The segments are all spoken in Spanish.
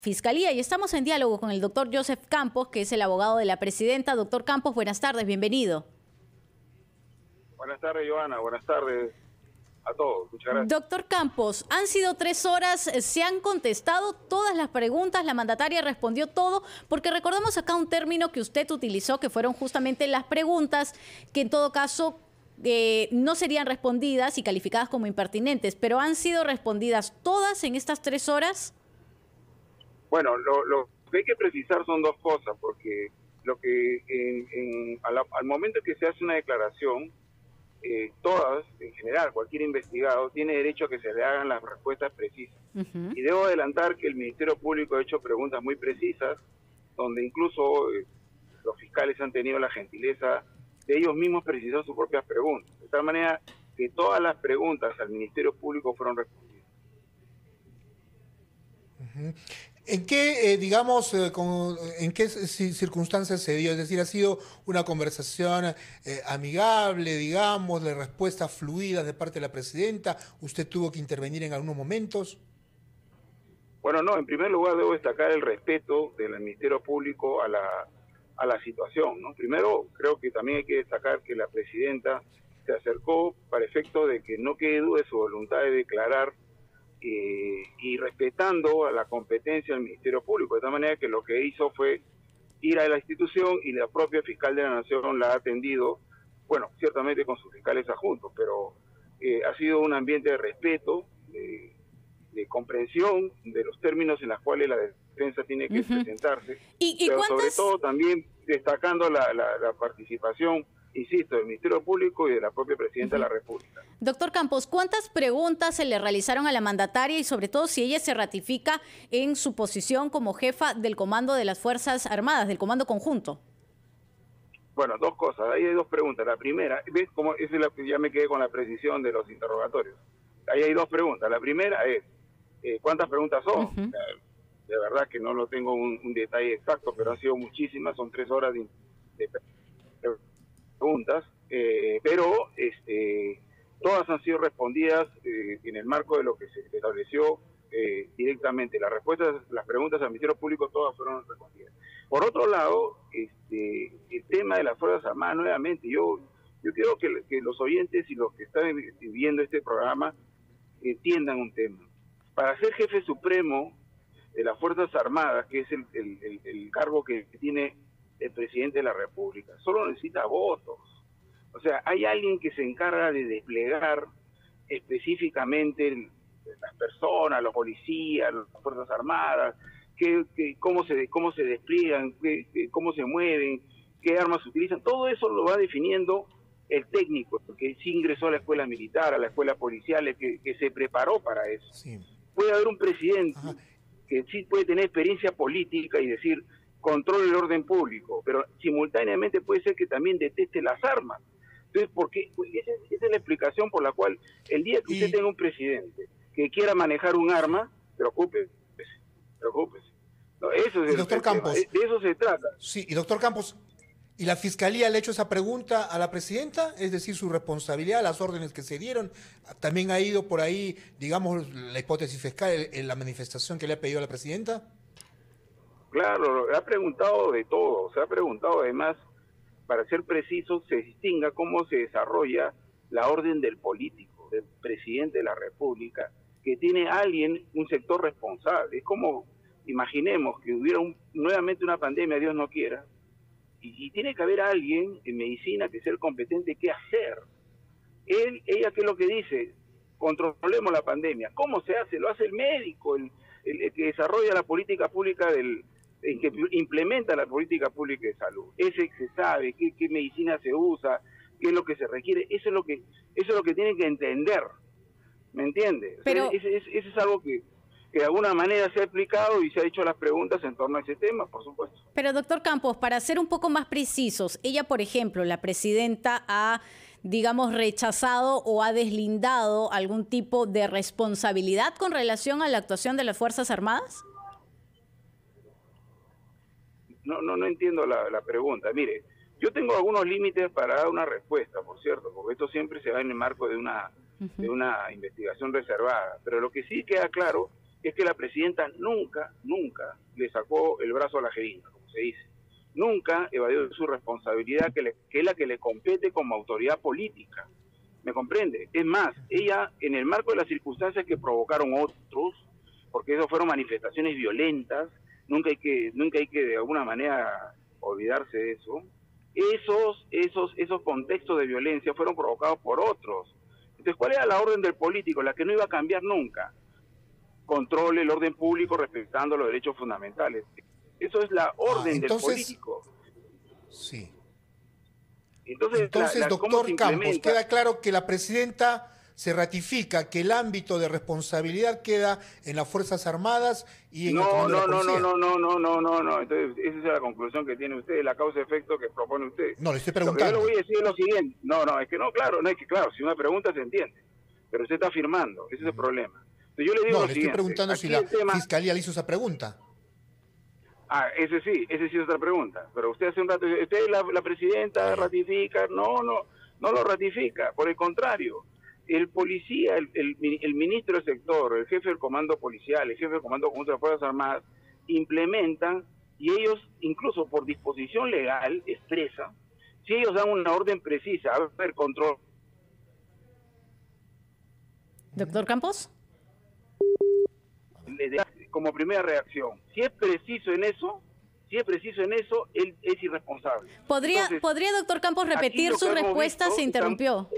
Fiscalía y estamos en diálogo con el doctor Joseph Campos, que es el abogado de la presidenta. Doctor Campos, buenas tardes, bienvenido. Buenas tardes, Joana, buenas tardes a todos, muchas gracias. Doctor Campos, han sido 3 horas, se han contestado todas las preguntas, la mandataria respondió todo, porque recordamos acá un término que usted utilizó, que fueron justamente las preguntas, que en todo caso no serían respondidas y calificadas como impertinentes, pero han sido respondidas todas en estas 3 horas. Bueno, lo que hay que precisar son 2 cosas, porque lo que al momento que se hace una declaración, todas, en general, cualquier investigado tiene derecho a que se le hagan las respuestas precisas. Y debo adelantar que el Ministerio Público ha hecho preguntas muy precisas, donde incluso los fiscales han tenido la gentileza de ellos mismos precisar sus propias preguntas, de tal manera que todas las preguntas al Ministerio Público fueron respondidas. ¿En qué, en qué circunstancias se dio? Es decir, ¿ha sido una conversación amigable, digamos, de respuestas fluidas de parte de la presidenta? ¿Usted tuvo que intervenir en algunos momentos? Bueno, no, en primer lugar debo destacar el respeto del Ministerio Público a la situación, ¿no? Primero, creo que también hay que destacar que la presidenta se acercó para efecto de que no quede duda de su voluntad de declarar y respetando a la competencia del Ministerio Público, de tal manera que lo que hizo fue ir a la institución y la propia fiscal de la Nación la ha atendido, bueno, ciertamente con sus fiscales adjuntos, pero ha sido un ambiente de respeto, de comprensión de los términos en los cuales la defensa tiene que presentarse, pero sobre todo también destacando la participación, insisto, del Ministerio Público y de la propia Presidenta de la República. Doctor Campos, ¿cuántas preguntas se le realizaron a la mandataria y sobre todo si ella se ratifica en su posición como jefa del Comando de las Fuerzas Armadas, del Comando Conjunto? Bueno, 2 cosas, ahí hay 2 preguntas. La primera, ¿ves cómo ya me quedé con la precisión de los interrogatorios? Ahí hay 2 preguntas. La primera es, ¿cuántas preguntas son? De verdad que no lo tengo un detalle exacto, pero han sido muchísimas, son 3 horas de preguntas, pero todas han sido respondidas en el marco de lo que se estableció directamente. Las preguntas al Ministerio Público todas fueron respondidas. Por otro lado, el tema de las Fuerzas Armadas, nuevamente, yo quiero que los oyentes y los que están viendo este programa entiendan un tema. Para ser jefe supremo de las Fuerzas Armadas, que es el cargo que tiene el presidente de la República, solo necesita votos. O sea, hay alguien que se encarga de desplegar específicamente las personas, los policías, las Fuerzas Armadas, cómo se despliegan, cómo se mueven, qué armas utilizan. Todo eso lo va definiendo el técnico, que sí ingresó a la escuela militar, a la escuela policial, que se preparó para eso. Sí. Puede haber un presidente que sí puede tener experiencia política y decir, controle el orden público, pero simultáneamente puede ser que también deteste las armas. Entonces, esa es la explicación por la cual el día que usted tenga un presidente que quiera manejar un arma, preocúpese. No, eso es doctor Campos, de eso se trata. Sí, y doctor Campos, ¿y la Fiscalía le ha hecho esa pregunta a la presidenta? Es decir, su responsabilidad, las órdenes que se dieron. ¿También ha ido por ahí, digamos, la hipótesis fiscal en la manifestación que le ha pedido a la presidenta? Claro, ha preguntado de todo, se ha preguntado además, para ser preciso, se distinga cómo se desarrolla la orden del político, del presidente de la República, que tiene un sector responsable. Es como, imaginemos que hubiera nuevamente una pandemia, Dios no quiera, y tiene que haber alguien en medicina que sea el competente qué hacer. Ella, ¿qué es lo que dice? Controlemos la pandemia. ¿Cómo se hace? Lo hace el médico, el que desarrolla la política pública el que implementa la política pública de salud. Ese que se sabe qué medicina se usa, qué es lo que se requiere. Eso es lo que tienen que entender. ¿Me entiende? Pero eso es algo que de alguna manera se ha explicado y se ha hecho las preguntas en torno a ese tema, por supuesto. Pero, doctor Campos, para ser un poco más precisos, ella, por ejemplo, la presidenta ha, digamos, rechazado o ha deslindado algún tipo de responsabilidad con relación a la actuación de las Fuerzas Armadas. No entiendo la pregunta. Mire, yo tengo algunos límites para dar una respuesta, por cierto, porque esto siempre se va en el marco de una investigación reservada. Pero lo que sí queda claro es que la presidenta nunca le sacó el brazo a la jeringa, como se dice. Nunca evadió su responsabilidad, que es la que le compete como autoridad política. ¿Me comprende? Es más, ella, en el marco de las circunstancias que provocaron otros, porque eso fueron manifestaciones violentas, nunca hay que de alguna manera olvidarse de eso. Esos contextos de violencia fueron provocados por otros. Entonces, ¿cuál era la orden del político? La que no iba a cambiar nunca. Controle el orden público respetando los derechos fundamentales. Eso es la orden del político. Sí. Entonces doctor Campos, queda claro que la presidenta se ratifica que el ámbito de responsabilidad queda en las Fuerzas Armadas y en el comando de la policía. No. Entonces, esa es la conclusión que tiene usted, la causa-efecto que propone usted. No, le estoy preguntando. Lo que yo le voy a decir es lo siguiente. Claro, si una pregunta se entiende, pero usted está afirmando, ese es el problema. Entonces, yo le digo le estoy preguntando si la Fiscalía le hizo esa pregunta. Ese sí es otra pregunta. Pero usted hace un rato, usted la presidenta ratifica, no lo ratifica, por el contrario. El policía, el ministro del sector, el jefe del comando policial, el jefe del comando conjunto de las Fuerzas Armadas, implementan, y ellos, incluso por disposición legal, expresa, si ellos dan una orden precisa, a ver, control. Doctor Campos. Como primera reacción, si es preciso en eso, él es irresponsable. ¿Podría, doctor Campos, repetir su respuesta? Se interrumpió.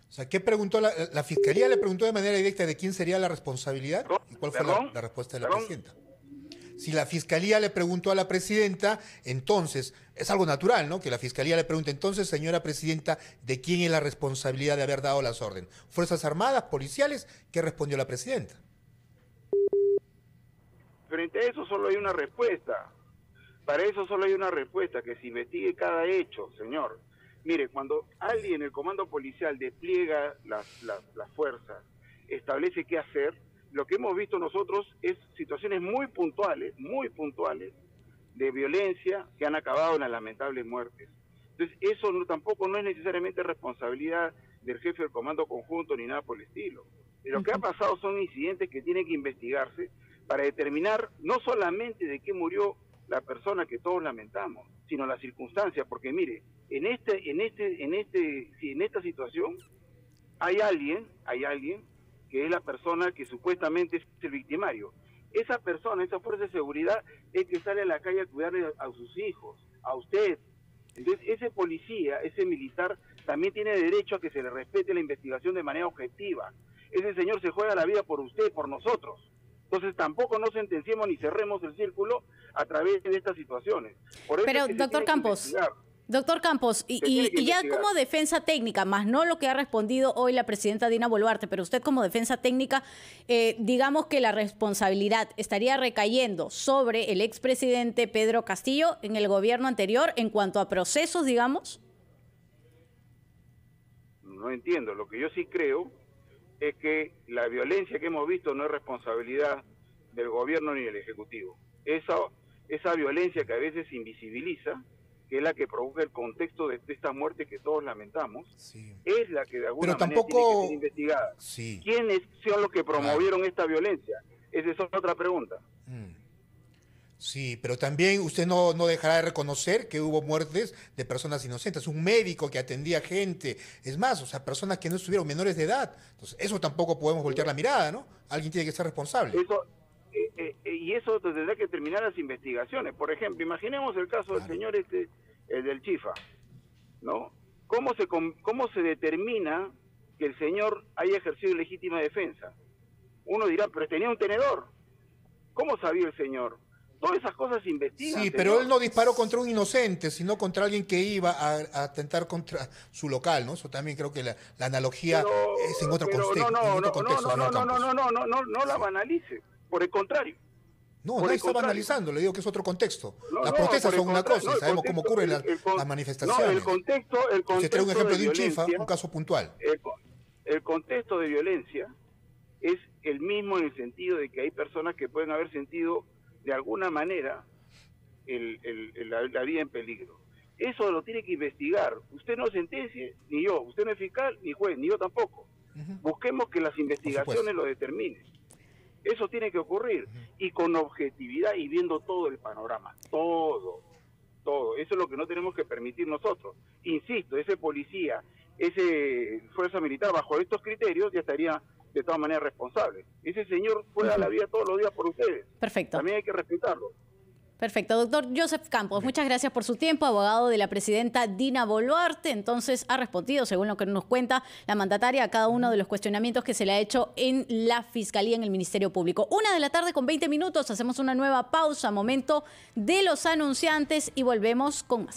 O sea, ¿qué preguntó la Fiscalía? Le preguntó de manera directa de quién sería la responsabilidad y cuál fue la respuesta de la presidenta. Si la Fiscalía le preguntó a la presidenta, entonces, es algo natural, ¿no? Que la Fiscalía le pregunte, entonces, señora presidenta, ¿de quién es la responsabilidad de haber dado las órdenes? ¿Fuerzas Armadas, policiales? ¿Qué respondió la presidenta? Frente a eso solo hay una respuesta. Para eso solo hay una respuesta, que se investigue cada hecho, señor. Mire, cuando alguien, el comando policial, despliega las fuerzas, establece qué hacer, lo que hemos visto nosotros es situaciones muy puntuales de violencia que han acabado en las lamentables muertes. Entonces, eso tampoco no es necesariamente responsabilidad del jefe del comando conjunto ni nada por el estilo. Lo que ha pasado son incidentes que tienen que investigarse para determinar no solamente de qué murió la persona que todos lamentamos, sino las circunstancias, porque mire, en esta situación hay alguien que es la persona que supuestamente es el victimario. Esa persona, esa fuerza de seguridad, es que sale a la calle a cuidarle a sus hijos, a usted. Entonces, ese policía, ese militar, también tiene derecho a que se le respete la investigación de manera objetiva. Ese señor se juega la vida por usted, por nosotros. Entonces, tampoco nos sentenciemos ni cerremos el círculo a través de estas situaciones. Por eso pero, es que doctor Campos, y ya como defensa técnica, más no lo que ha respondido hoy la presidenta Dina Boluarte, pero usted como defensa técnica, digamos que la responsabilidad estaría recayendo sobre el expresidente Pedro Castillo en el gobierno anterior en cuanto a procesos, digamos. No entiendo. Lo que yo sí creo es que la violencia que hemos visto no es responsabilidad del gobierno ni del Ejecutivo. Esa violencia que a veces se invisibiliza, que es la que provoca el contexto de esta muerte que todos lamentamos, sí, es la que de alguna manera tiene que ser investigada. Sí. ¿Quiénes son los que promovieron esta violencia? Esa es otra pregunta. Sí, pero también usted no dejará de reconocer que hubo muertes de personas inocentes. Un médico que atendía gente, es más, o sea, personas que no estuvieron menores de edad. Entonces, eso tampoco podemos voltear la mirada, ¿no? Alguien tiene que ser responsable. Y eso tendrá que terminar las investigaciones. Por ejemplo, imaginemos el caso del señor del Chifa, ¿no? ¿Cómo se determina que el señor haya ejercido legítima defensa? Uno dirá, pero tenía un tenedor. ¿Cómo sabía el señor? Todas esas cosas se investigan. Sí, pero él no disparó contra un inocente, sino contra alguien que iba a atentar contra su local, ¿no? Eso también creo que la analogía es en otro contexto. No la banalice. Por el contrario. No, nadie está banalizando, le digo que es otro contexto. Las protestas son una cosa, y sabemos cómo ocurren las manifestaciones. No, el contexto usted trae un ejemplo de un chifa, un caso puntual. El contexto de violencia es el mismo en el sentido de que hay personas que pueden haber sentido de alguna manera la vida en peligro. Eso lo tiene que investigar. Usted no sentencie, ni yo. Usted no es fiscal, ni juez, ni yo tampoco. Busquemos que las investigaciones lo determinen. Eso tiene que ocurrir. Y con objetividad y viendo todo el panorama. Todo. Eso es lo que no tenemos que permitir nosotros. Insisto, ese policía, ese fuerza militar, bajo estos criterios, ya estaría de todas maneras responsable. Ese señor juega la vida todos los días por ustedes. Perfecto. También hay que respetarlo. Perfecto. Doctor Joseph Campos, muchas gracias por su tiempo, abogado de la presidenta Dina Boluarte. Entonces, ha respondido, según lo que nos cuenta la mandataria, a cada uno de los cuestionamientos que se le ha hecho en la Fiscalía, en el Ministerio Público. 1:00 PM, hacemos una nueva pausa, momento de los anunciantes y volvemos con más.